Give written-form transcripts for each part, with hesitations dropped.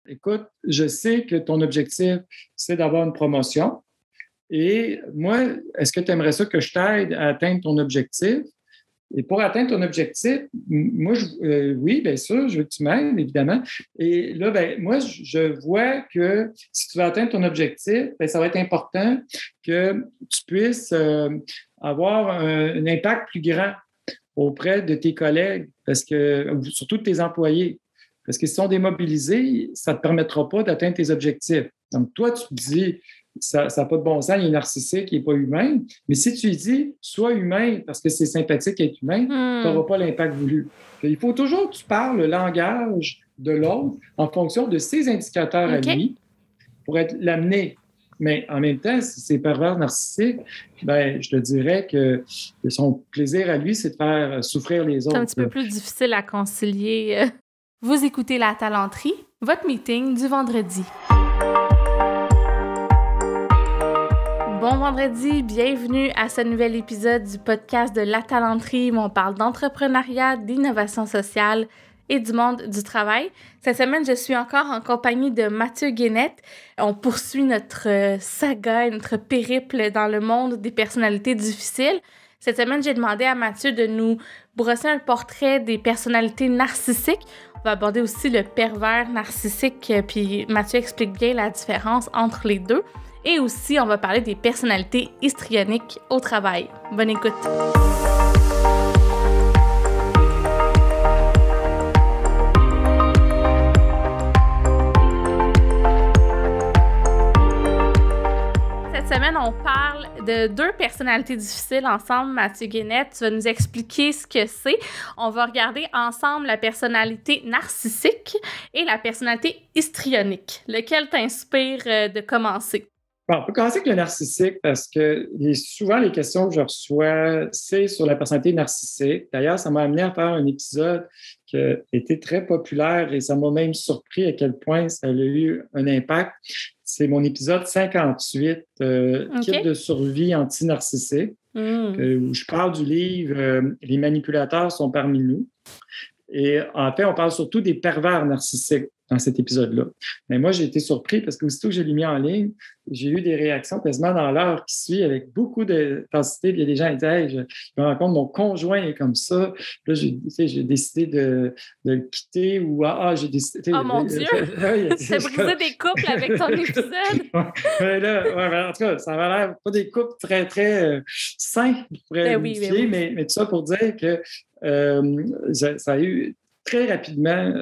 Écoute, je sais que ton objectif, c'est d'avoir une promotion. Et moi, est-ce que tu aimerais ça que je t'aide à atteindre ton objectif? Et pour atteindre ton objectif, moi, oui, bien sûr, je veux que tu m'aides, évidemment. Et là, moi, je vois que si tu veux atteindre ton objectif, ça va être important que tu puisses avoir un impact plus grand auprès de tes collègues, surtout de tes employés. Parce que si sont démobilisés, ça ne te permettra pas d'atteindre tes objectifs. Donc, toi, tu te dis, ça n'a pas de bon sens, il est narcissique, il n'est pas humain. Mais si tu lui dis, sois humain parce que c'est sympathique être humain, tu n'auras pas l'impact voulu. Il faut toujours que tu parles le langage de l'autre en fonction de ses indicateurs à lui pour l'amener. Mais en même temps, si c'est pervers narcissique, je te dirais que son plaisir à lui, c'est de faire souffrir les autres. C'est un petit peu plus difficile à concilier. Vous écoutez La Talenterie, votre meeting du vendredi. Bon vendredi, bienvenue à ce nouvel épisode du podcast de La Talenterie où on parle d'entrepreneuriat, d'innovation sociale et du monde du travail. Cette semaine, je suis encore en compagnie de Mathieu Guénette. On poursuit notre saga et notre périple dans le monde des personnalités difficiles. Cette semaine, j'ai demandé à Mathieu de nous brosser un portrait des personnalités narcissiques. On va aborder aussi le pervers narcissique, puis Mathieu explique bien la différence entre les deux. Et aussi, on va parler des personnalités histrioniques au travail. Bonne écoute! Cette semaine, on parle de deux personnalités difficiles ensemble. Mathieu Guénette, tu vas nous expliquer ce que c'est. On va regarder ensemble la personnalité narcissique et la personnalité histrionique. Lequel t'inspire de commencer? Bon, on peut commencer avec le narcissique parce que souvent les questions que je reçois, c'est sur la personnalité narcissique. D'ailleurs, ça m'a amené à faire un épisode qui a été très populaire et ça m'a même surpris à quel point ça a eu un impact. C'est mon épisode 58, Kit de survie anti-narcissique, où je parle du livre Les manipulateurs sont parmi nous. Et en fait, on parle surtout des pervers narcissiques dans cet épisode-là. Mais moi, j'ai été surpris parce qu'aussitôt que je l'ai mis en ligne, j'ai eu des réactions quasiment dans l'heure qui suit avec beaucoup d'intensité. Il y a des gens qui disent hey, je me rends compte, mon conjoint est comme ça. Là, j'ai décidé de le quitter ou j'ai décidé. Oh mon Dieu! T'as brisé des couples avec ton épisode. En tout cas, ça va l'air pas des couples très, très sains, je pourrais vérifier, mais tout ça pour dire que ça a eu très rapidement,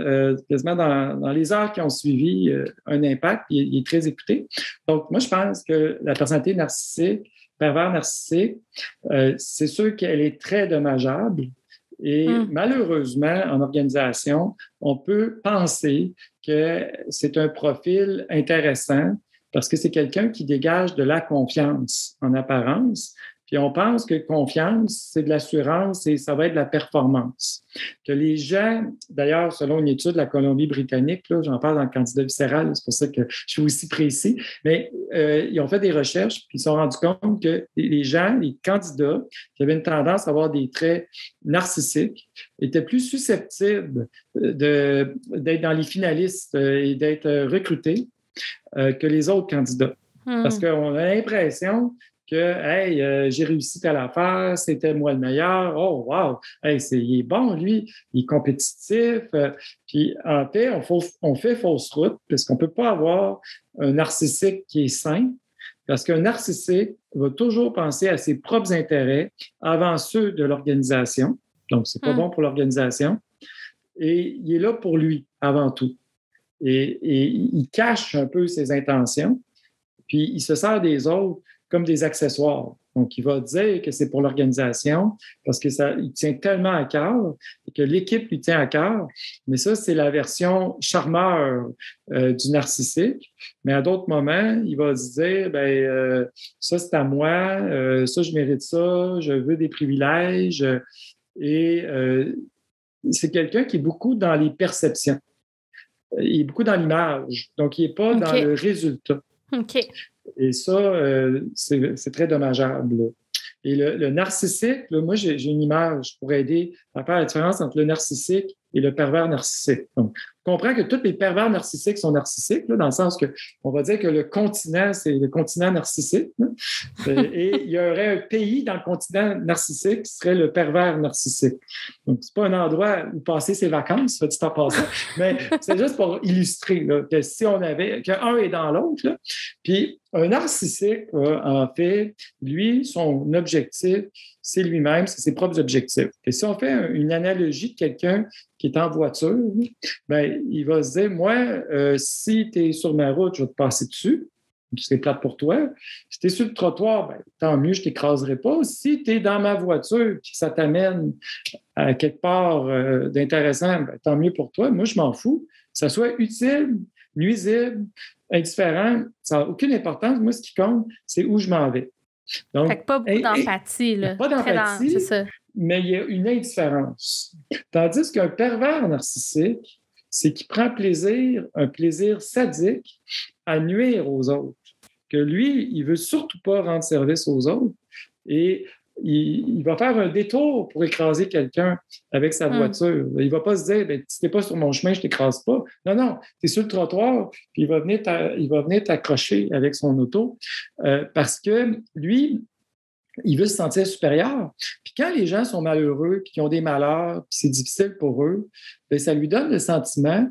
quasiment dans les heures qui ont suivi, un impact. Il est très écouté. Donc, moi, je pense que la personnalité narcissique, pervers narcissique, c'est sûr qu'elle est très dommageable. Et malheureusement, en organisation, on peut penser que c'est un profil intéressant parce que c'est quelqu'un qui dégage de la confiance en apparence. Puis on pense que confiance, c'est de l'assurance et ça va être de la performance. Que les gens, d'ailleurs, selon une étude de la Colombie-Britannique, là, j'en parle dans le candidat viscéral, c'est pour ça que je suis aussi précis, mais ils ont fait des recherches puis ils se sont rendus compte que les gens, les candidats qui avaient une tendance à avoir des traits narcissiques étaient plus susceptibles d'être dans les finalistes et d'être recrutés que les autres candidats. Parce qu'on a l'impression que hey, j'ai réussi telle affaire, c'était moi le meilleur. Oh, wow! Hey, il est bon, lui, il est compétitif. Puis, en fait, on fait fausse route parce qu'on ne peut pas avoir un narcissique qui est sain parce qu'un narcissique va toujours penser à ses propres intérêts avant ceux de l'organisation. Donc, c'est pas bon pour l'organisation. Et il est là pour lui avant tout. Et il cache un peu ses intentions. Puis, il se sert des autres comme des accessoires. Donc, il va dire que c'est pour l'organisation parce que il tient tellement à cœur et que l'équipe lui tient à cœur. Mais ça, c'est la version charmeur du narcissique. Mais à d'autres moments, il va se dire, ça, c'est à moi, ça, je mérite ça, je veux des privilèges. Et c'est quelqu'un qui est beaucoup dans les perceptions. Il est beaucoup dans l'image. Donc, il n'est pas dans le résultat. OK. Et ça, c'est très dommageable. Là. Et le narcissique, là, moi, j'ai une image pour aider à faire la différence entre le narcissique et le pervers narcissique. Donc, on comprend que tous les pervers narcissiques sont narcissiques, là, dans le sens que on va dire que le continent, c'est le continent narcissique. Là. Et il y aurait un pays dans le continent narcissique qui serait le pervers narcissique. Donc, c'est pas un endroit où passer ses vacances, soit dit en passant, mais c'est juste pour illustrer là, que si on avait, qu'un est dans l'autre, là, puis un narcissique, en fait, lui, son objectif, c'est lui-même, c'est ses propres objectifs. Et si on fait une analogie de quelqu'un qui est en voiture, bien, il va se dire, moi, si tu es sur ma route, je vais te passer dessus. C'est plate pour toi. Si tu es sur le trottoir, bien, tant mieux, je ne t'écraserai pas. Si tu es dans ma voiture et que ça t'amène à quelque part d'intéressant, bien, tant mieux pour toi. Moi, je m'en fous. Que ça soit utile, nuisible, indifférent, ça n'a aucune importance. Moi, ce qui compte, c'est où je m'en vais. Donc, fait que pas beaucoup d'empathie. Là. Pas d'empathie, c'est ça. Mais il y a une indifférence. Tandis qu'un pervers narcissique, c'est qu'il prend plaisir, un plaisir sadique, à nuire aux autres. Que lui, il ne veut surtout pas rendre service aux autres et il va faire un détour pour écraser quelqu'un avec sa voiture. Il ne va pas se dire, ben, si tu n'es pas sur mon chemin, je ne t'écrase pas. Non, tu es sur le trottoir, puis il va venir t'accrocher avec son auto parce que lui, il veut se sentir supérieur. Puis quand les gens sont malheureux, puis qu'ils ont des malheurs, puis c'est difficile pour eux, bien, ça lui donne le sentiment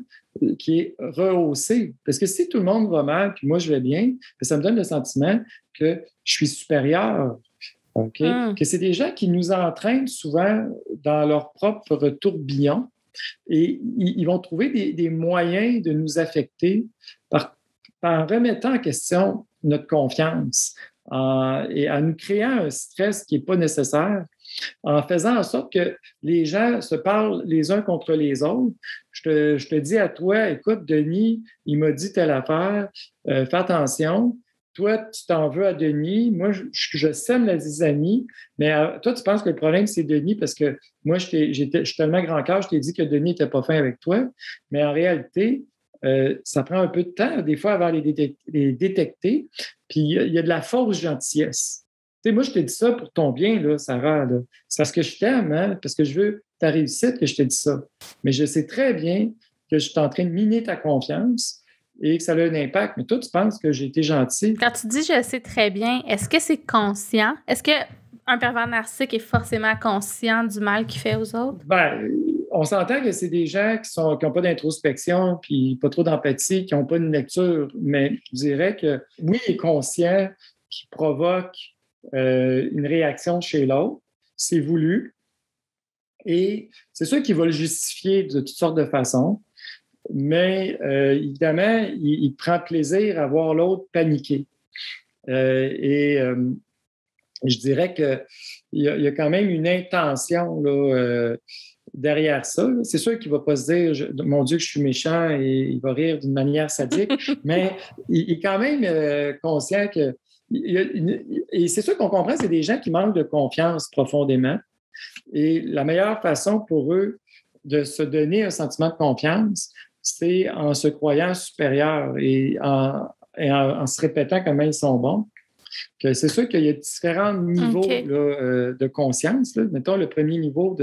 qui est rehaussé. Parce que si tout le monde va mal, puis moi je vais bien, bien, ça me donne le sentiment que je suis supérieur. Okay? Que c'est des gens qui nous entraînent souvent dans leur propre tourbillon et ils vont trouver des moyens de nous affecter en remettant en question notre confiance et en nous créant un stress qui n'est pas nécessaire, en faisant en sorte que les gens se parlent les uns contre les autres. Je te dis à toi, écoute, Denis, il m'a dit telle affaire, fais attention. Toi, tu t'en veux à Denis. Moi, je sème la zizanie, mais toi, tu penses que le problème, c'est Denis parce que moi, je suis tellement grand cœur, je t'ai dit que Denis n'était pas fin avec toi. Mais en réalité, ça prend un peu de temps, des fois, avant les détecter. Puis, il y a de la fausse gentillesse. Tu sais, moi, je te dis ça pour ton bien, là, Sarah. Là. C'est parce que je t'aime, hein, parce que je veux ta réussite que je te dis ça. Mais je sais très bien que je suis en train de miner ta confiance et que ça a un impact. Mais toi, tu penses que j'ai été gentil. Quand tu dis « je sais très bien », est-ce que c'est conscient? Est-ce qu'un pervers narcissique est forcément conscient du mal qu'il fait aux autres? Bien, on s'entend que c'est des gens qui n'ont pas d'introspection puis pas trop d'empathie, qui n'ont pas une lecture. Mais je dirais que oui, il est conscient qu'il provoque une réaction chez l'autre. C'est voulu. Et c'est sûr qu'il va le justifier de toutes sortes de façons. Mais évidemment, il prend plaisir à voir l'autre paniquer. Je dirais qu'il y a quand même une intention là, derrière ça. C'est sûr qu'il ne va pas se dire « Mon Dieu, je suis méchant » et il va rire d'une manière sadique, mais il est quand même conscient que... Et c'est sûr qu'on comprend, c'est des gens qui manquent de confiance profondément. Et la meilleure façon pour eux de se donner un sentiment de confiance, c'est en se croyant supérieur et en se répétant comment ils sont bons. Que c'est sûr qu'il y a différents niveaux là, de conscience. Là. Mettons, le premier niveau,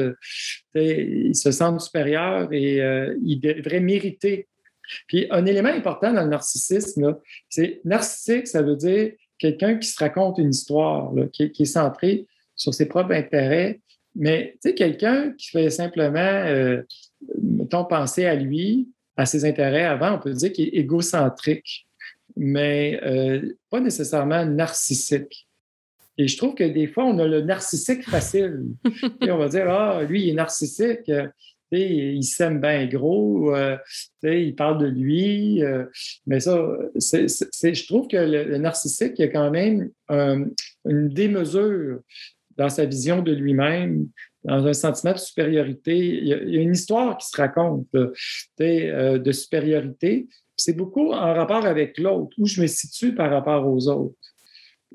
ils se sentent supérieurs et ils devraient mériter. Puis un élément important dans le narcissisme, là, c'est narcissique, ça veut dire quelqu'un qui se raconte une histoire, là, qui est centré sur ses propres intérêts. Mais tu sais, quelqu'un qui fait simplement, mettons, penser à lui, à ses intérêts avant, on peut dire qu'il est égocentrique, mais pas nécessairement narcissique. Et je trouve que des fois, on a le narcissique facile. Et on va dire, ah, lui, il est narcissique, il s'aime bien gros, il parle de lui. Mais ça, je trouve que le narcissique, il y a quand même une démesure dans sa vision de lui-même, dans un sentiment de supériorité. Il y a une histoire qui se raconte de supériorité. C'est beaucoup en rapport avec l'autre, où je me situe par rapport aux autres.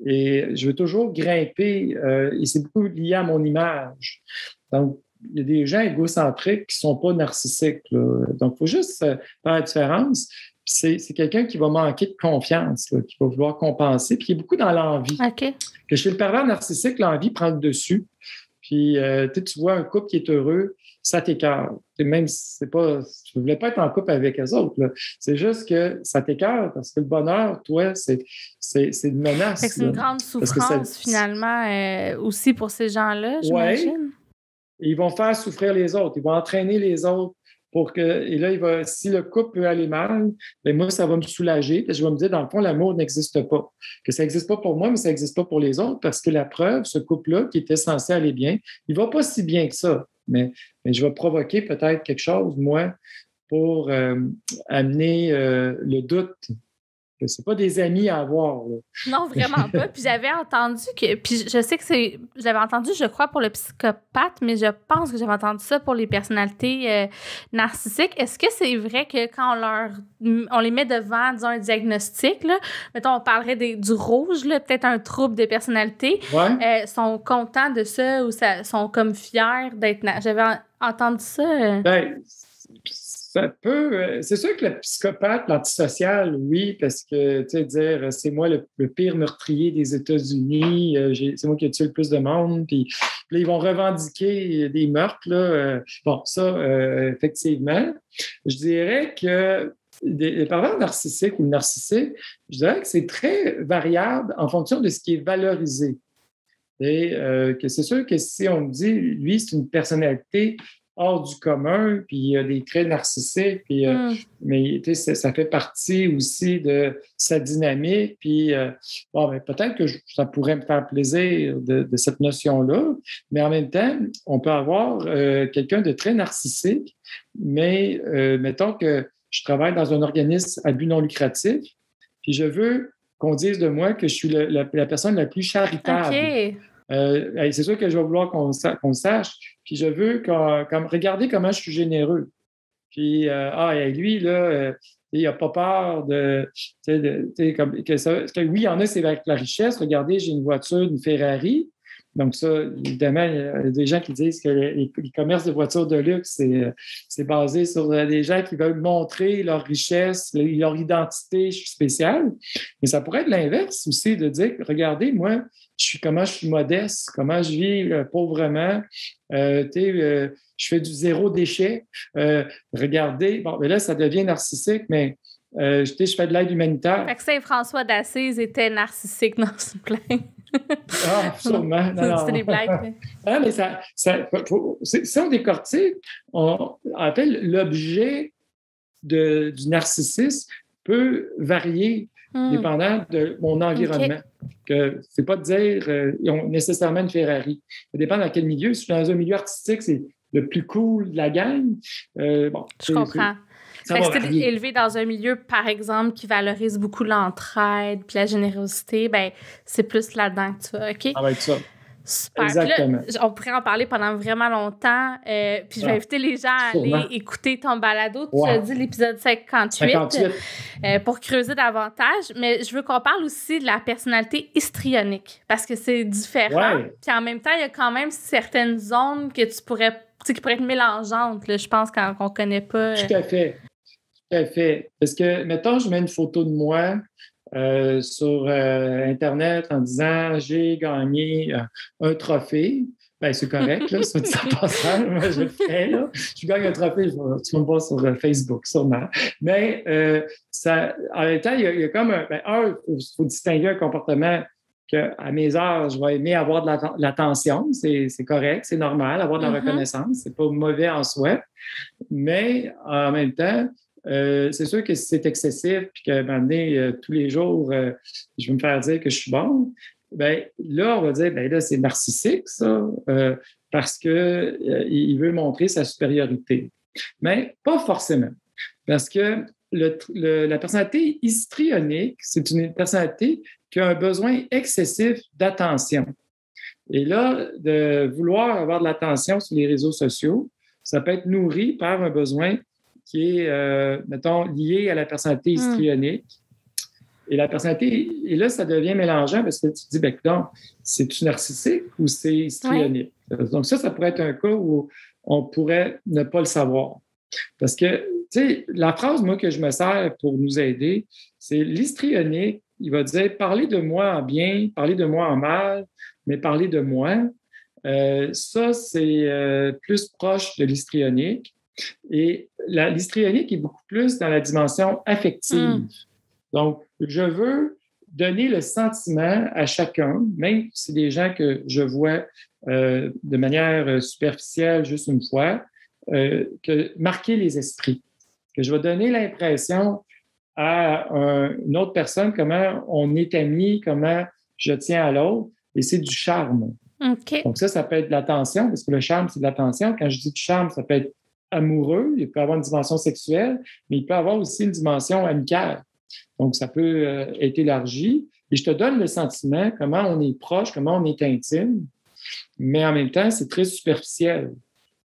Et je veux toujours grimper, et c'est beaucoup lié à mon image. Donc, il y a des gens égocentriques qui ne sont pas narcissiques. Là. Donc, il faut juste faire la différence. C'est quelqu'un qui va manquer de confiance, là, qui va vouloir compenser, puis qui est beaucoup dans l'envie. OK. Que chez le pervers narcissique, l'envie prend le dessus. Puis, tu vois un couple qui est heureux, ça t'écœure. Même si c'est pas, tu ne voulais pas être en couple avec eux autres. Là. C'est juste que ça t'écœure parce que le bonheur, toi, c'est une menace. C'est une grande souffrance, finalement, aussi pour ces gens-là, j'imagine. Ouais. Ils vont faire souffrir les autres. Ils vont entraîner les autres pour que. Et là, si le couple peut aller mal, bien moi, ça va me soulager. Puis je vais me dire, dans le fond, l'amour n'existe pas. Que ça n'existe pas pour moi, mais ça n'existe pas pour les autres parce que la preuve, ce couple-là, qui était censé aller bien, il ne va pas si bien que ça. Mais je vais provoquer peut-être quelque chose, moi, pour amener le doute. C'est pas des amis à avoir. Là. Non, vraiment pas. Puis j'avais entendu que... Puis je sais que c'est... J'avais entendu, je crois, pour le psychopathe, mais je pense que j'avais entendu ça pour les personnalités narcissiques. Est-ce que c'est vrai que quand on les met devant, disons, un diagnostic, là, mettons, on parlerait du rouge, là, peut-être un trouble de personnalité, sont contents de ça ou sont comme fiers d'être... J'avais entendu ça. Ça peut. C'est sûr que le psychopathe, l'antisocial, oui, parce que, tu sais, dire c'est moi le pire meurtrier des États-Unis, c'est moi qui ai tué le plus de monde, puis là, ils vont revendiquer des meurtres, là. Bon, ça, effectivement. Je dirais que les pervers narcissiques ou narcissiques, je dirais que c'est très variable en fonction de ce qui est valorisé. Et que c'est sûr que si on me dit, lui, c'est une personnalité hors du commun, puis il y a des traits narcissiques, puis, mais ça fait partie aussi de sa dynamique, puis ben, peut-être que ça pourrait me faire plaisir de cette notion-là, mais en même temps, on peut avoir quelqu'un de très narcissique, mais mettons que je travaille dans un organisme à but non lucratif, puis je veux qu'on dise de moi que je suis la personne la plus charitable. OK. C'est sûr que je vais vouloir qu'on le sache. Puis je veux regardez comment je suis généreux. Puis, lui, là, il n'a pas peur oui, il y en a, c'est avec la richesse. Regardez, j'ai une voiture, une Ferrari. Donc, ça, évidemment, il y a des gens qui disent que les commerces de voitures de luxe, c'est basé sur des gens qui veulent montrer leur richesse, leur identité spéciale. Mais ça pourrait être l'inverse aussi, de dire, regardez, moi, comment je suis modeste, comment je vis pauvrement, je fais du zéro déchet. Regardez, bon, mais là, ça devient narcissique, mais je fais de l'aide humanitaire. Fait que Saint-François d'Assise était narcissique, non, s'il vous plaît. Ah, sûrement. C'était des blagues. Mais... Ah, mais si on décortique, on appelle l'objet du narcissisme peut varier dépendant de mon environnement. Que c'est pas de dire ils ont nécessairement une Ferrari. Ça dépend dans quel milieu. Si je suis dans un milieu artistique, c'est le plus cool de la gang. Je comprends. C'est élevé dans un milieu, par exemple, qui valorise beaucoup l'entraide puis la générosité, ben c'est plus là-dedans que tu vas, OK? Ça va être ça. Super. Exactement. Là, on pourrait en parler pendant vraiment longtemps. Puis je vais inviter les gens à aller écouter ton balado. Tu as dit l'épisode 58. Pour creuser davantage. Mais je veux qu'on parle aussi de la personnalité histrionique parce que c'est différent. Ouais. Puis en même temps, il y a quand même certaines zones que qui pourraient être mélangeantes, là, je pense, quand on ne connaît pas. Tout à fait. Tout à fait. Parce que, mettons, je mets une photo de moi sur Internet en disant « J'ai gagné un trophée ». Bien, c'est correct, là, ça dit en passant. Moi, je le fais, là. Je gagne un trophée, tu vas me voir sur Facebook, sûrement. Mais en même temps, il y a comme il faut distinguer un comportement qu'à mes heures, je vais aimer avoir de l'attention. C'est correct, c'est normal, avoir de la reconnaissance. C'est pas mauvais en soi. Mais en même temps, c'est sûr que si c'est excessif puis qu'à un moment donné, tous les jours, je vais me faire dire que je suis bon, bien là, on va dire, bien là, c'est narcissique, ça, parce qu'il veut montrer sa supériorité. Mais pas forcément. Parce que la personnalité histrionique, c'est une personnalité qui a un besoin excessif d'attention. Et là, de vouloir avoir de l'attention sur les réseaux sociaux, ça peut être nourri par un besoin qui est, mettons, lié à la personnalité histrionique. Et la personnalité, et là, ça devient mélangeant parce que tu te dis, ben, donc, c'est-tu narcissique ou c'est histrionique? Ouais. Donc, ça pourrait être un cas où on pourrait ne pas le savoir. Parce que, tu sais, la phrase, moi, que je me sers pour nous aider, c'est l'histrionique, il va dire, parlez de moi en bien, parlez de moi en mal, mais parlez de moi. Ça, c'est plus proche de l'histrionique. Et l'histrionique est beaucoup plus dans la dimension affective. Donc, je veux donner le sentiment à chacun, même si c'est des gens que je vois de manière superficielle juste une fois, que marquer les esprits. Que je vais donner l'impression à une autre personne comment on est amis, comment je tiens à l'autre, et c'est du charme. Okay. Donc ça peut être de l'attention, parce que le charme, c'est de l'attention. Quand je dis du charme, ça peut être amoureux, il peut avoir une dimension sexuelle, mais il peut avoir aussi une dimension amicale. Donc, ça peut être élargi. Et je te donne le sentiment, comment on est proche, comment on est intime, mais en même temps, c'est très superficiel.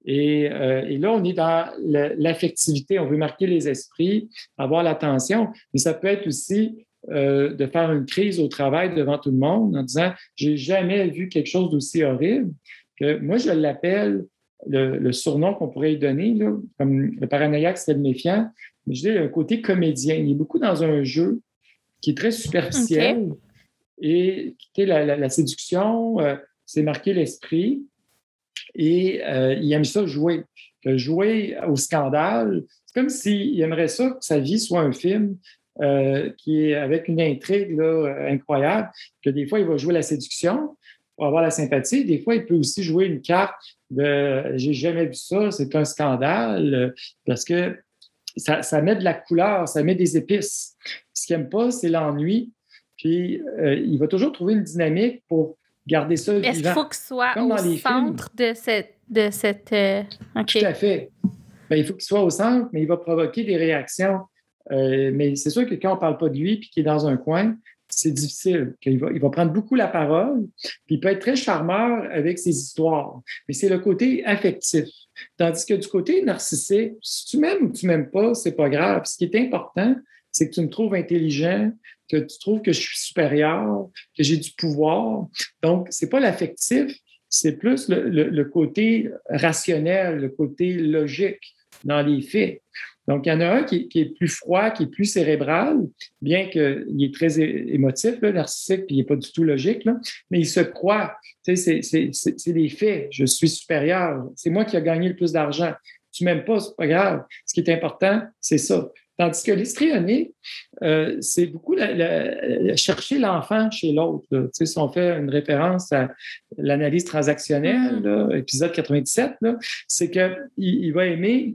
Et là, on est dans l'affectivité. On veut marquer les esprits, avoir l'attention, mais ça peut être aussi de faire une crise au travail devant tout le monde en disant « J'ai jamais vu quelque chose d'aussi horrible ». Que moi, je l'appelle le surnom qu'on pourrait lui donner, là, comme le paranoïaque, c'est le méfiant. Mais je dis, il y a un côté comédien. Il est beaucoup dans un jeu qui est très superficiel. Okay. Et la séduction, c'est marquer l'esprit. Et il aime ça jouer. Jouer au scandale, c'est comme s'il aimerait ça que sa vie soit un film qui est avec une intrigue là, incroyable, que des fois, il va jouer la séduction pour avoir la sympathie. Des fois, il peut aussi jouer une carte de « j'ai jamais vu ça, c'est un scandale », parce que ça met de la couleur, ça met des épices. Ce qu'il n'aime pas, c'est l'ennui. Puis, il va toujours trouver une dynamique pour garder ça vivant. Est-ce qu'il faut qu'il soit au centre de cette Okay. Tout à fait. Bien, il faut qu'il soit au centre, mais il va provoquer des réactions. Mais c'est sûr que quand on ne parle pas de lui puis qu'il est dans un coin, c'est difficile. Il va prendre beaucoup la parole, puis il peut être très charmeur avec ses histoires. Mais c'est le côté affectif. Tandis que du côté narcissique, si tu m'aimes ou tu ne m'aimes pas, c'est pas grave. Ce qui est important, c'est que tu me trouves intelligent, que tu trouves que je suis supérieur, que j'ai du pouvoir. Donc, c'est pas l'affectif, c'est plus le côté rationnel, le côté logique dans les faits. Donc, il y en a un qui est plus froid, qui est plus cérébral, bien qu'il est très émotif, là, narcissique, puis il n'est pas du tout logique, là, mais il se croit. Tu sais, c'est des faits. Je suis supérieur. C'est moi qui ai gagné le plus d'argent. Tu ne m'aimes pas, c'est pas grave. Ce qui est important, c'est ça. Tandis que l'histrionique, c'est beaucoup chercher l'enfant chez l'autre. Tu sais, si on fait une référence à l'analyse transactionnelle, là, épisode 97, là, c'est qu'il va aimer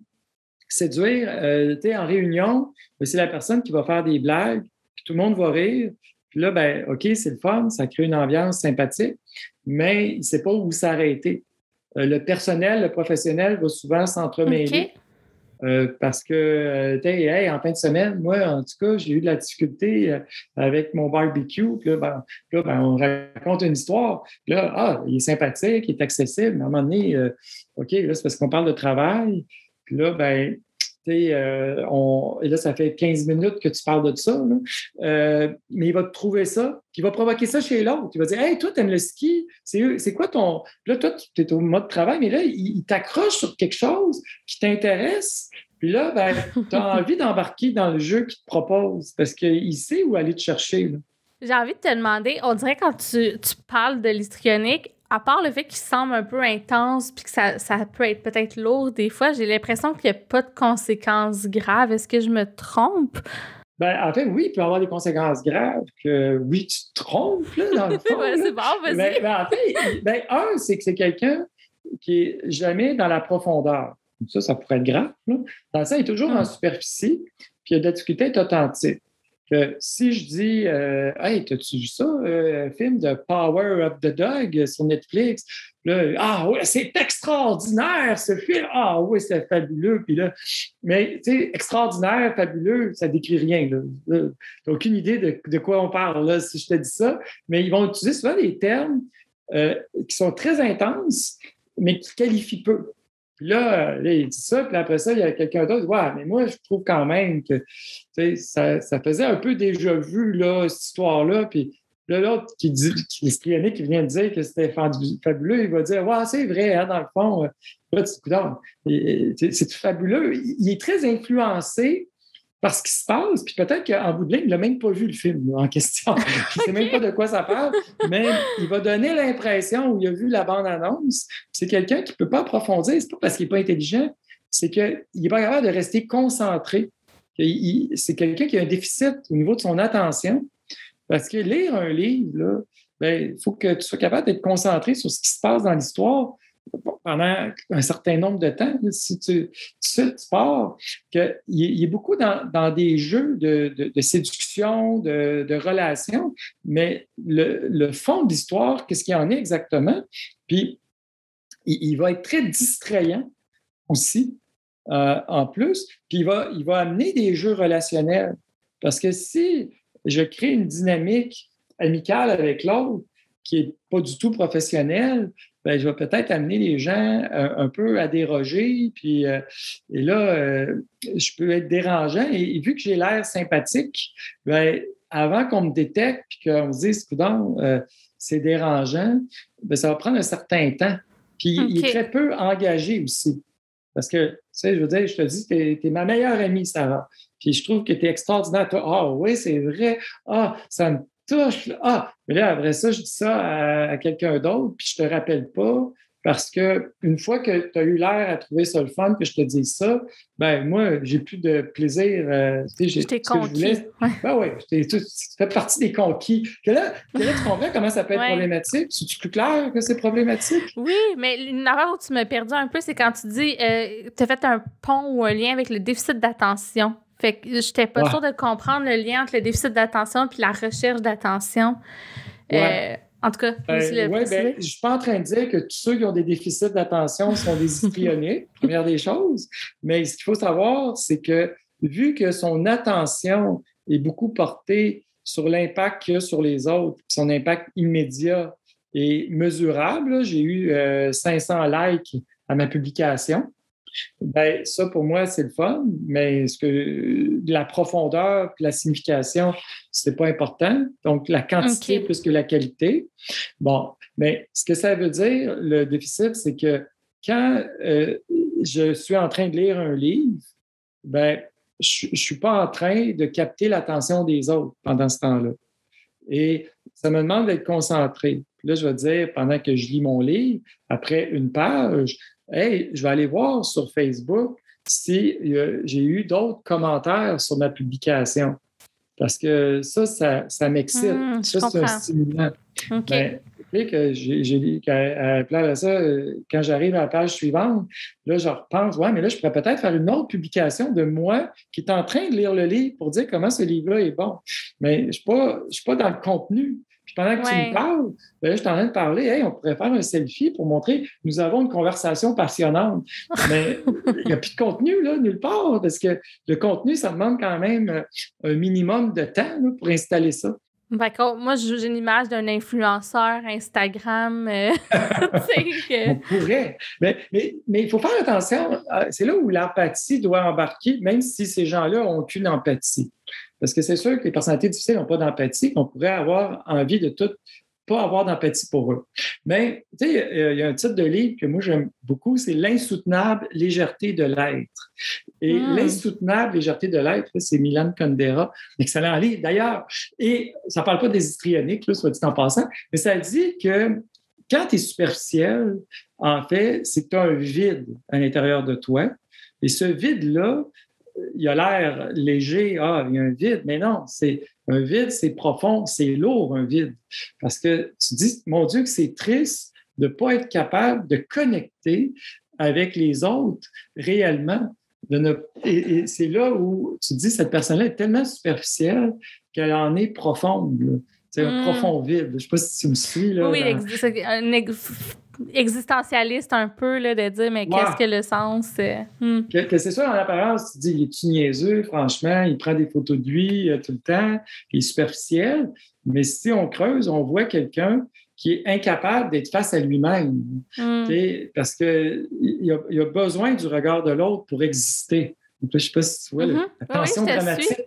séduire. En réunion, c'est la personne qui va faire des blagues, puis tout le monde va rire. Puis là, ben, OK, c'est le fun, ça crée une ambiance sympathique, mais il ne sait pas où s'arrêter. Le personnel, le professionnel va souvent s'entremêler. Okay. Parce que, hey, en fin de semaine, moi, en tout cas, j'ai eu de la difficulté avec mon barbecue. Puis là, on raconte une histoire. Puis là, il est sympathique, il est accessible. Mais à un moment donné, OK, là, c'est parce qu'on parle de travail. Puis là, ben, et là, ça fait 15 minutes que tu parles de ça. Mais il va te trouver ça, puis il va provoquer ça chez l'autre. Il va dire « Hey, toi, t'aimes le ski? C'est quoi ton... » Puis là, toi, tu es au mode travail, mais là, il t'accroche sur quelque chose qui t'intéresse. Puis là, ben, tu as envie d'embarquer dans le jeu qu'il te propose parce qu'il sait où aller te chercher. Là. J'ai envie de te demander, on dirait quand tu parles de l'histrionique, à part le fait qu'il semble un peu intense puis que ça peut être peut-être lourd des fois, j'ai l'impression qu'il n'y a pas de conséquences graves. Est-ce que je me trompe? Ben, en fait, oui, il peut y avoir des conséquences graves que, oui, tu te trompes, là, dans le fond. Ouais, c'est bon, vas-y. Ben, en fait, un, c'est que c'est quelqu'un qui n'est jamais dans la profondeur. Ça pourrait être grave. Là. Dans ça, il est toujours en superficie, puis il a de la difficulté à être authentique. Que si je dis « Hey, t'as-tu vu ça, un film de Power of the Dog sur Netflix? » Là, « Ah oui, c'est extraordinaire ce film! Ah oui, c'est fabuleux! » Puis là, mais tu sais, extraordinaire, fabuleux, ça décrit rien. Tu n'as aucune idée de quoi on parle là, si je te dis ça. Mais ils vont utiliser souvent des termes qui sont très intenses, mais qui qualifient peu. Puis là, il dit ça, puis après ça, il y a quelqu'un d'autre qui dit « Ouais, mais moi, je trouve quand même que ça faisait un peu déjà vu, là, cette histoire-là. » Puis là, l'autre qui l'histrionique, qui vient de dire que c'était fabuleux, il va dire « Ouais, c'est vrai, hein, dans le fond. » Là, c'est fabuleux. Il est très influencé par ce qui se passe, puis peut-être qu'en bout de ligne, il n'a même pas vu le film là, en question. Il ne sait même pas de quoi ça parle, mais il va donner l'impression où il a vu la bande-annonce. C'est quelqu'un qui ne peut pas approfondir, c'est pas parce qu'il n'est pas intelligent, c'est qu'il n'est pas capable de rester concentré. C'est quelqu'un qui a un déficit au niveau de son attention, parce que lire un livre, là, il faut que tu sois capable d'être concentré sur ce qui se passe dans l'histoire pendant un certain nombre de temps. Si tu pars, il y a beaucoup dans des jeux de séduction, de relations, mais le fond de l'histoire, qu'est-ce qu'il y en est exactement? Puis, il va être très distrayant aussi, en plus. Puis, il va amener des jeux relationnels. Parce que si je crée une dynamique amicale avec l'autre qui n'est pas du tout professionnelle, je vais peut-être amener les gens un peu à déroger, puis et là, je peux être dérangeant. Et vu que j'ai l'air sympathique, avant qu'on me détecte puis qu'on me dise « Coudonc, c'est dérangeant », ça va prendre un certain temps. Puis il est très peu engagé aussi. Parce que, tu sais, je veux dire, je te dis, t'es ma meilleure amie, Sarah. Puis je trouve que t'es extraordinaire. Toi, ah oui, c'est vrai. Ah, ça me touche. Ah, mais là, après ça, je dis ça à quelqu'un d'autre, puis je te rappelle pas. Parce que une fois que tu as eu l'air à trouver ça le fun, que je te dise ça, moi, j'ai plus de plaisir. Je t'ai conquis. Tu fais partie des conquis. Que là, tu comprends comment ça peut être problématique? C'est-tu plus clair que c'est problématique? Oui, mais une affaire où tu m'as perdu un peu, c'est quand tu dis tu as fait un pont ou un lien avec le déficit d'attention. Fait que je n'étais pas sûre de comprendre le lien entre le déficit d'attention et la recherche d'attention. En tout cas, je ne suis pas en train de dire que tous ceux qui ont des déficits d'attention sont des histrioniques, première des choses. Mais ce qu'il faut savoir, c'est que vu que son attention est beaucoup portée sur l'impact qu'il y a sur les autres, son impact immédiat est mesurable, là, j'ai eu 500 likes à ma publication. Ça, pour moi, c'est le fun, mais la profondeur et la signification, c'est pas important. Donc, la quantité plus que la qualité. Bon, mais ce que ça veut dire, le déficit, c'est que quand je suis en train de lire un livre, je suis pas en train de capter l'attention des autres pendant ce temps-là. Et ça me demande d'être concentré. Puis là, je vais dire, pendant que je lis mon livre, après une page, je vais aller voir sur Facebook si j'ai eu d'autres commentaires sur ma publication. Parce que ça m'excite. Ça, c'est un stimulant. Quand j'arrive à la page suivante, là, je repense, mais là, je pourrais peut-être faire une autre publication de moi qui est en train de lire le livre pour dire comment ce livre-là est bon. Mais je ne suis pas dans le contenu. Puis pendant que tu me parles, je suis en train de parler, on pourrait faire un selfie pour montrer que nous avons une conversation passionnante. Mais il n'y a plus de contenu, là, nulle part, parce que le contenu, ça demande quand même un minimum de temps là, pour installer ça. D'accord. Moi, j'ai une image d'un influenceur Instagram. On pourrait. Mais il faut faire attention. C'est là où l'empathie doit embarquer, même si ces gens-là n'ont aucune empathie. Parce que c'est sûr que les personnalités difficiles n'ont pas d'empathie, qu'on pourrait avoir envie de pas avoir d'empathie pour eux. Mais, tu sais, il y a un titre de livre que moi, j'aime beaucoup, c'est « L'insoutenable légèreté de l'être ». Et l'insoutenable légèreté de l'être, c'est Milan Kundera, excellent livre d'ailleurs. Et ça ne parle pas des histrioniques, là, soit dit en passant, mais ça dit que quand tu es superficiel, en fait, c'est que tu as un vide à l'intérieur de toi. Et ce vide-là, il a l'air léger, il y a un vide, mais non, c'est un vide, c'est profond, c'est lourd, un vide. Parce que tu dis, mon Dieu, que c'est triste de ne pas être capable de connecter avec les autres réellement. Et c'est là où tu dis, cette personne-là est tellement superficielle qu'elle en est profonde. C'est un profond vide. Je ne sais pas si tu me suis. Là, oui, existentialiste un peu, là, de dire, mais qu'est-ce que le sens? Que c'est sûr, en apparence, tu dis, il est-tu niaiseux, franchement, il prend des photos de lui tout le temps, il est superficiel, mais si on creuse, on voit quelqu'un qui est incapable d'être face à lui-même, parce qu'il a besoin du regard de l'autre pour exister. Donc, je ne sais pas si tu vois la tension dramatique.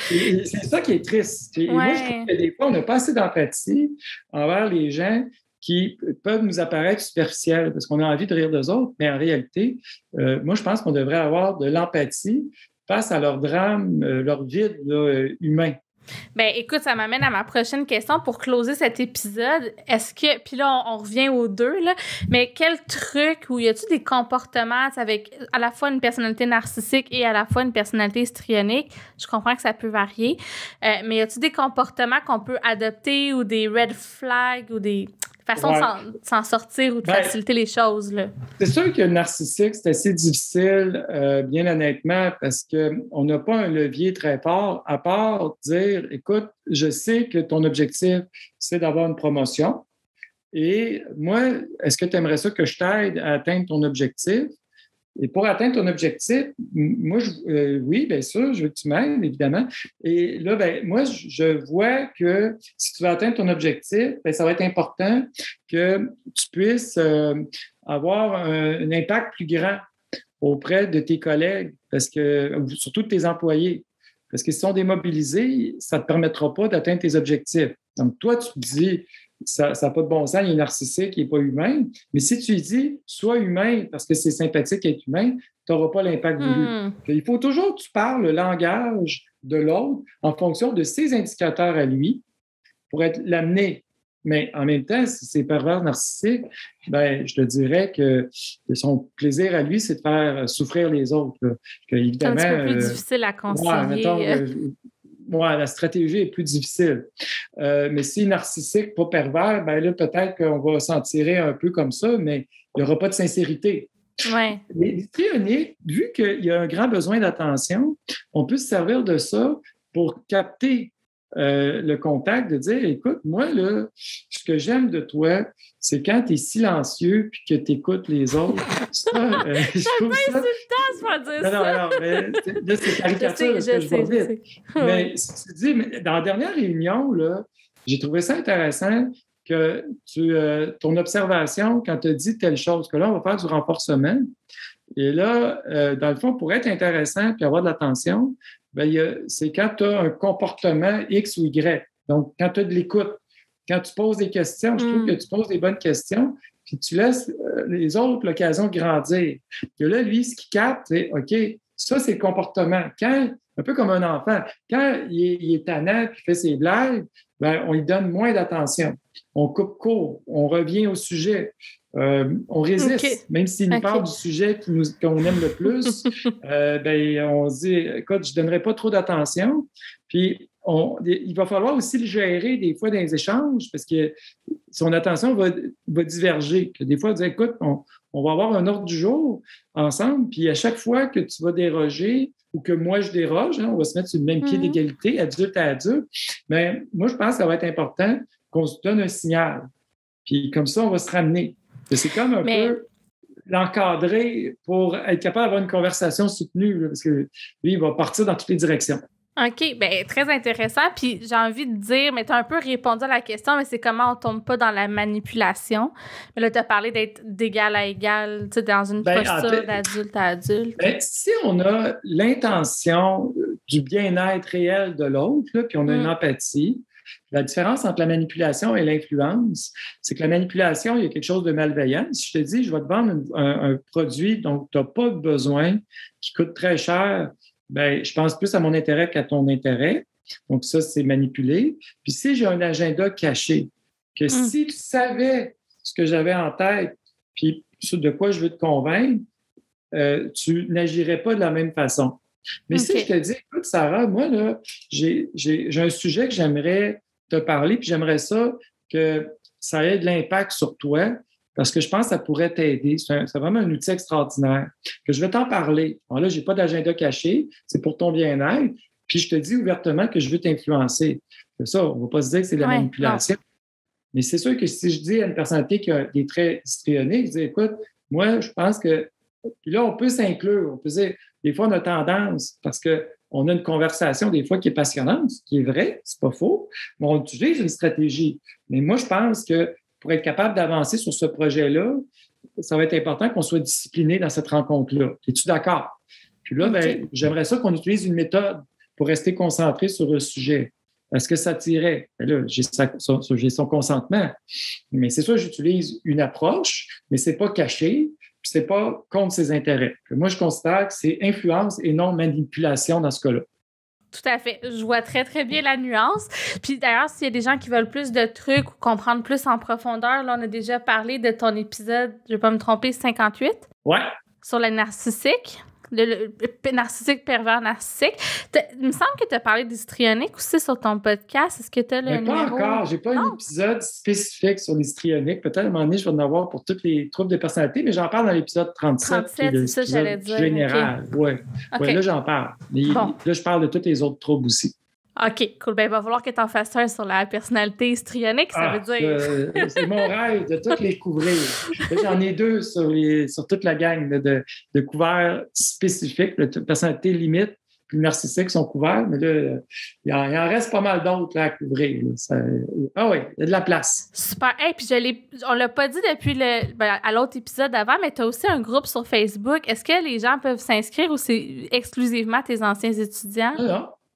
C'est ça qui est triste. Et moi, je trouve que des fois, on n'a pas assez d'empathie envers les gens qui peuvent nous apparaître superficielles parce qu'on a envie de rire d'eux autres, mais en réalité, moi, je pense qu'on devrait avoir de l'empathie face à leur drame, leur vide là, humain. Ben écoute, ça m'amène à ma prochaine question pour closer cet épisode. Est-ce que, puis là, on revient aux deux, là, mais quel truc, ou y a-t-il des comportements avec à la fois une personnalité narcissique et à la fois une personnalité histrionique? Je comprends que ça peut varier, mais y a-t-il des comportements qu'on peut adopter ou des red flags ou des façons de s'en sortir ou de faciliter les choses, là? C'est sûr que le narcissique, c'est assez difficile, bien honnêtement, parce qu'on n'a pas un levier très fort, à part dire, écoute, je sais que ton objectif, c'est d'avoir une promotion. Et moi, est-ce que tu aimerais ça que je t'aide à atteindre ton objectif? Et pour atteindre ton objectif, moi, oui, bien sûr, je veux que tu m'aides, évidemment. Et là, moi, je vois que si tu veux atteindre ton objectif, ça va être important que tu puisses avoir un impact plus grand auprès de tes collègues, surtout de tes employés. Parce que s'ils sont démobilisés, ça ne te permettra pas d'atteindre tes objectifs. Donc, toi, tu te dis, ça n'a pas de bon sens, il est narcissique, il n'est pas humain. Mais si tu lui dis, sois humain parce que c'est sympathique d'être humain, tu n'auras pas l'impact voulu. Il faut toujours que tu parles le langage de l'autre en fonction de ses indicateurs à lui pour l'amener. Mais en même temps, si c'est pervers narcissique, je te dirais que son plaisir à lui, c'est de faire souffrir les autres. Évidemment, c'est un petit peu plus difficile à concilier. La stratégie est plus difficile. Mais si narcissique, pas pervers, là, peut-être qu'on va s'en tirer un peu comme ça, mais il n'y aura pas de sincérité. Ouais. Les histrioniques, vu qu'il y a un grand besoin d'attention, on peut se servir de ça pour capter le contact, de dire, écoute, moi, là, ce que j'aime de toi, c'est quand tu es silencieux puis que tu écoutes les autres. C'est un peu insultant, c'est pas dire ça. Non, mais là, c'est caricature, je vais vite. Mais tu dis, mais dans la dernière réunion, là, j'ai trouvé ça intéressant que ton observation, quand tu as dit telle chose, que là, on va faire du renforcement. Et là, dans le fond, pour être intéressant puis avoir de l'attention, c'est quand tu as un comportement X ou Y. Donc, quand tu as de l'écoute, quand tu poses des questions, je trouve que tu poses des bonnes questions, puis tu laisses les autres l'occasion de grandir. Et là, lui, ce qu'il capte, c'est OK, ça, c'est le comportement. Un peu comme un enfant, quand il est tannant et fait ses blagues, on lui donne moins d'attention. On coupe court, on revient au sujet. On résiste, même s'il nous parle du sujet qu'on aime le plus, on se dit, écoute, je ne donnerai pas trop d'attention. Puis, il va falloir aussi le gérer des fois dans les échanges parce que son attention va diverger. Des fois, on dit, écoute, on va avoir un ordre du jour ensemble, puis à chaque fois que tu vas déroger ou que moi je déroge, on va se mettre sur le même pied d'égalité, adulte à adulte. Mais moi, je pense que ça va être important qu'on se donne un signal. Puis comme ça, on va se ramener. C'est comme un peu l'encadrer pour être capable d'avoir une conversation soutenue, là, parce que lui, il va partir dans toutes les directions. OK, très intéressant. Puis j'ai envie de dire, mais tu as un peu répondu à la question, mais c'est comment on ne tombe pas dans la manipulation. Mais là, tu as parlé d'être d'égal à égal, tu sais, dans une posture d'adulte à adulte. Si on a l'intention du bien-être réel de l'autre, là, puis on a une empathie, la différence entre la manipulation et l'influence, c'est que la manipulation, il y a quelque chose de malveillant. Si je te dis, je vais te vendre un produit dont tu n'as pas besoin, qui coûte très cher, je pense plus à mon intérêt qu'à ton intérêt. Donc, ça, c'est manipuler. Puis si j'ai un agenda caché, que si tu savais ce que j'avais en tête, puis de quoi je veux te convaincre, tu n'agirais pas de la même façon. Mais si je te dis, écoute, Sarah, moi, là, j'ai un sujet que j'aimerais te parler, puis j'aimerais ça que ça ait de l'impact sur toi, parce que je pense que ça pourrait t'aider. C'est vraiment un outil extraordinaire. Que je vais t'en parler. Alors là, je n'ai pas d'agenda caché, c'est pour ton bien-être, puis je te dis ouvertement que je veux t'influencer. C'est ça, on ne va pas se dire que c'est de la manipulation. Non. Mais c'est sûr que si je dis à une personnalité qui a des traits histrioniques, je dis, écoute, moi, je pense que... Puis là, on peut s'inclure. On peut dire, des fois, on a tendance, parce qu'on a une conversation, des fois, qui est passionnante, ce qui est vrai, c'est pas faux, mais on utilise une stratégie. Mais moi, je pense que pour être capable d'avancer sur ce projet-là, ça va être important qu'on soit discipliné dans cette rencontre-là. Es-tu d'accord? Puis là, j'aimerais ça qu'on utilise une méthode pour rester concentré sur le sujet. Est-ce que ça tirait? Là, j'ai son consentement. Mais c'est sûr, j'utilise une approche, mais c'est pas caché, puis c'est pas contre ses intérêts. Moi, je considère que c'est influence et non manipulation dans ce cas-là. Tout à fait. Je vois très, très bien la nuance. Puis d'ailleurs, s'il y a des gens qui veulent plus de trucs ou comprendre plus en profondeur, là, on a déjà parlé de ton épisode, je ne vais pas me tromper, 58? Ouais. Sur le narcissique. Le narcissique pervers narcissique. Il me semble que tu as parlé d'histrionique aussi sur ton podcast. Est-ce que tu as le numéro? Pas encore. J'ai pas un épisode spécifique sur l'histrionique. Peut-être à un moment donné, je vais en avoir pour tous les troubles de personnalité, mais j'en parle dans l'épisode 37. 37, c'est ça, j'allais dire. Général. Okay. Ouais. Okay. Ouais, là, j'en parle. Mais là, je parle de tous les autres troubles aussi. OK, cool. Ben, il va falloir que tu en fasses un sur la personnalité histrionique, ça veut dire. C'est mon rêve de toutes les couvrir. Là, j'en ai 2 sur toute la gang de couverts spécifiques. La personnalité limite puis le narcissique sont couverts, mais là, il en reste pas mal d'autres là, à couvrir. Ah oui, il y a de la place. Super. Hey, puis on l'a pas dit depuis à l'autre épisode avant, mais tu as aussi un groupe sur Facebook. Est-ce que les gens peuvent s'inscrire ou c'est exclusivement tes anciens étudiants?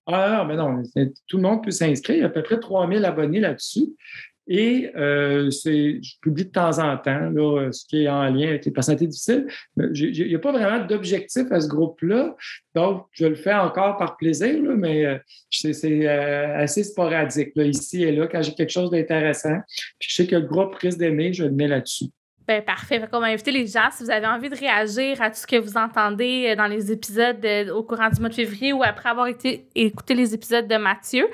Non, mais non, tout le monde peut s'inscrire. Il y a à peu près 3000 abonnés là-dessus. Et je publie de temps en temps là, ce qui est en lien avec les personnalités difficiles. Il n'y a pas vraiment d'objectif à ce groupe-là. Donc, je le fais encore par plaisir, là, mais c'est assez sporadique, là, ici et là, quand j'ai quelque chose d'intéressant. Puis je sais que le groupe risque d'aimer, je le mets là-dessus. Ben parfait. Fait qu'on va inviter les gens, si vous avez envie de réagir à tout ce que vous entendez dans les épisodes au courant du mois de février ou après avoir écouté les épisodes de Mathieu,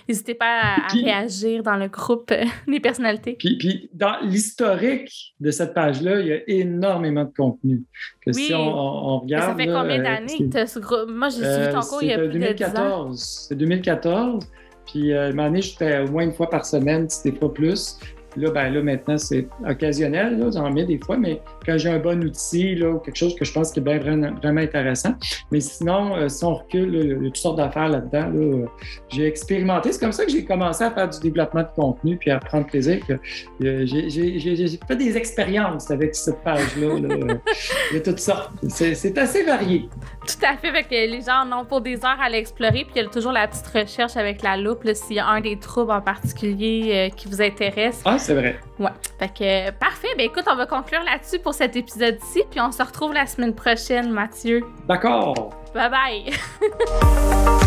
n'hésitez pas à réagir dans le groupe des personnalités. Puis dans l'historique de cette page-là, il y a énormement de contenu. Que oui. Si on regarde... Mais ça fait combien d'années que tu as ce groupe? Moi, j'ai suivi ton cours il y a plus de 10 ans. C'est 2014. Puis à un moment donné, je fais au moins une fois par semaine, si c'était pas plus. Là, maintenant, c'est occasionnel, là, j'en mets des fois, mais quand j'ai un bon outil, là, ou quelque chose que je pense qui est vraiment intéressant. Mais sinon, si on recule, là, il y a toutes sortes d'affaires là-dedans. Là, j'ai expérimenté. C'est comme ça que j'ai commencé à faire du développement de contenu puis à prendre plaisir. J'ai fait des expériences avec cette page-là, là, de toutes sortes. C'est assez varié. Tout à fait. Fait que les gens en ont pour des heures à l'explorer. Puis il y a toujours la petite recherche avec la loupe, là, s'il y a un des troubles en particulier qui vous intéresse. Ah, c'est vrai. Ouais. Fait que parfait. Ben écoute, on va conclure là-dessus pour cet épisode-ci. Puis on se retrouve la semaine prochaine, Mathieu. D'accord. Bye bye.